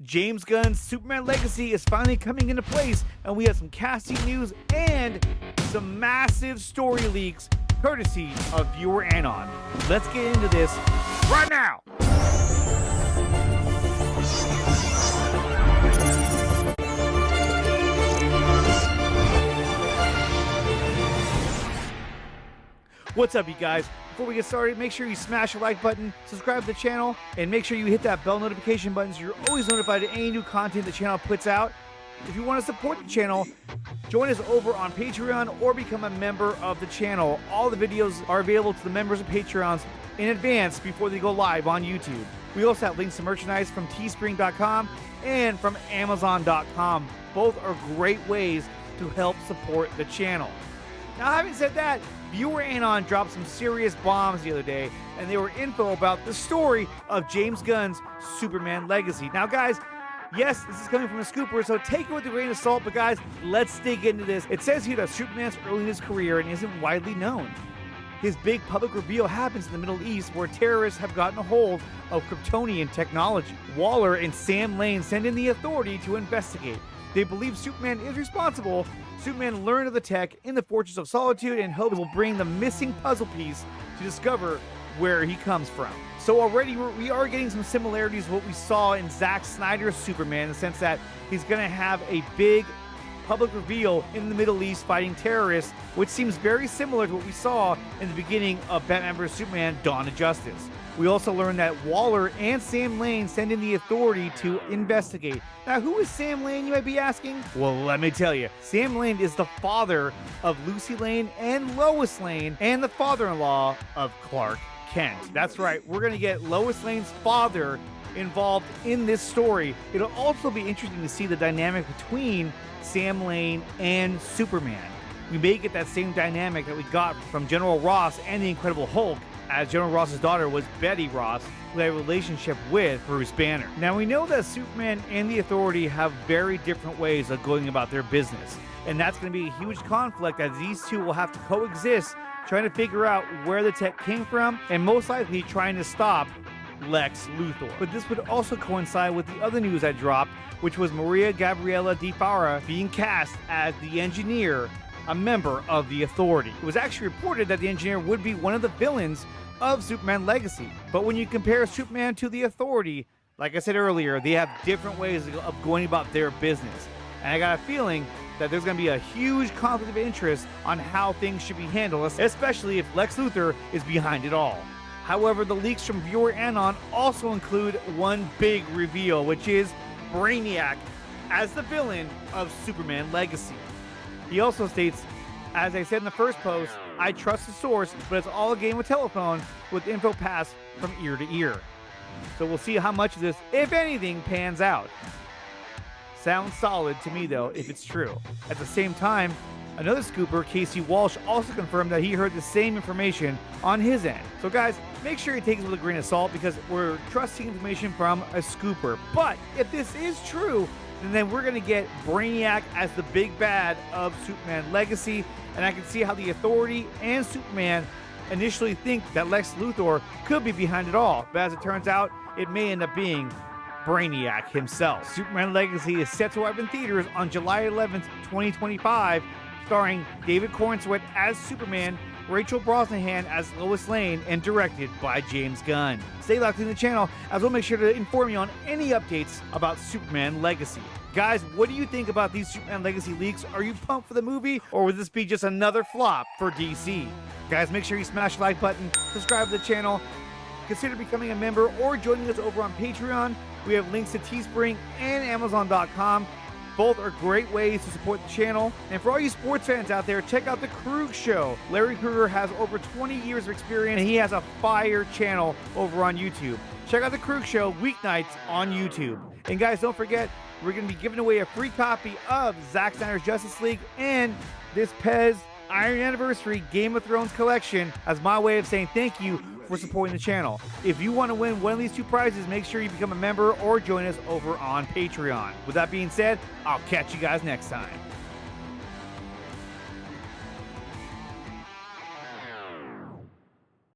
James Gunn's Superman Legacy is finally coming into place, and we have some casting news and some massive story leaks courtesy of viewer Anon. Let's get into this right now. What's up, you guys? Before we get started, make sure you smash the like button, subscribe to the channel, and make sure you hit that bell notification button so you're always notified of any new content the channel puts out. If you want to support the channel, join us over on Patreon or become a member of the channel. All the videos are available to the members of Patreons in advance before they go live on YouTube. We also have links to merchandise from teespring.com and from amazon.com. Both are great ways to help support the channel. Now, having said that, viewer Anon dropped some serious bombs the other day, and they were info about the story of James Gunn's Superman Legacy. Now, guys, yes, this is coming from a scooper, so take it with a grain of salt, but guys, let's dig into this. It says here that Superman's early in his career and isn't widely known. His big public reveal happens in the Middle East, where terrorists have gotten a hold of Kryptonian technology. Waller and Sam Lane send in the authority to investigate. They believe Superman is responsible. Superman learned of the tech in the Fortress of Solitude and hopes will bring the missing puzzle piece to discover where he comes from. So already we are getting some similarities to what we saw in Zack Snyder's Superman, in the sense that he's going to have a big public reveal in the Middle East fighting terrorists, which seems very similar to what we saw in the beginning of Batman vs. Superman: Dawn of Justice. We also learned that Waller and Sam Lane send in the authority to investigate. Now, who is Sam Lane, you might be asking? Well, let me tell you. Sam Lane is the father of Lucy Lane and Lois Lane, and the father-in-law of Clark Kent. That's right, we're going to get Lois Lane's father involved in this story. It'll also be interesting to see the dynamic between Sam Lane and Superman. We may get that same dynamic that we got from General Ross and the Incredible Hulk, as General Ross's daughter was Betty Ross, who had a relationship with Bruce Banner. Now, we know that Superman and the Authority have very different ways of going about their business, and that's going to be a huge conflict, as these two will have to coexist, trying to figure out where the tech came from, and most likely trying to stop Lex Luthor. But this would also coincide with the other news that dropped, which was Maria Gabriela Di Fara being cast as the Engineer, a member of the Authority. It was actually reported that the Engineer would be one of the villains of Superman Legacy. But when you compare Superman to the Authority, like I said earlier, they have different ways of going about their business. And I got a feeling that there's going to be a huge conflict of interest on how things should be handled, especially if Lex Luthor is behind it all. However, the leaks from viewer Anon also include one big reveal, which is Brainiac as the villain of Superman Legacy. He also states, as I said in the first post, I trust the source, but it's all a game of telephone with info passed from ear to ear. So we'll see how much of this, if anything, pans out. Sounds solid to me, though, if it's true. At the same time, another scooper, Casey Walsh, also confirmed that he heard the same information on his end. So guys, make sure you take this with a grain of salt, because we're trusting information from a scooper. But if this is true, then we're going to get Brainiac as the big bad of Superman Legacy, and I can see how the Authority and Superman initially think that Lex Luthor could be behind it all, but as it turns out, it may end up being Brainiac himself. Superman Legacy is set to arrive in theaters on July 11th, 2025, starring David Corenswet as Superman, Rachel Brosnahan as Lois Lane, and directed by James Gunn. Stay locked in the channel, as we'll make sure to inform you on any updates about Superman Legacy. Guys, what do you think about these Superman Legacy leaks? Are you pumped for the movie, or would this be just another flop for DC? Guys, make sure you smash the like button, subscribe to the channel, consider becoming a member or joining us over on Patreon. We have links to Teespring and Amazon.com. Both are great ways to support the channel. And for all you sports fans out there, check out The Krug Show. Larry Kruger has over 20 years of experience, and he has a fire channel over on YouTube. Check out The Krug Show weeknights on YouTube. And guys, don't forget, we're going to be giving away a free copy of Zack Snyder's Justice League and this Pez Iron Anniversary Game of Thrones collection as my way of saying thank you for supporting the channel. If you want to win one of these two prizes, make sure you become a member or join us over on Patreon. With that being said, I'll catch you guys next time.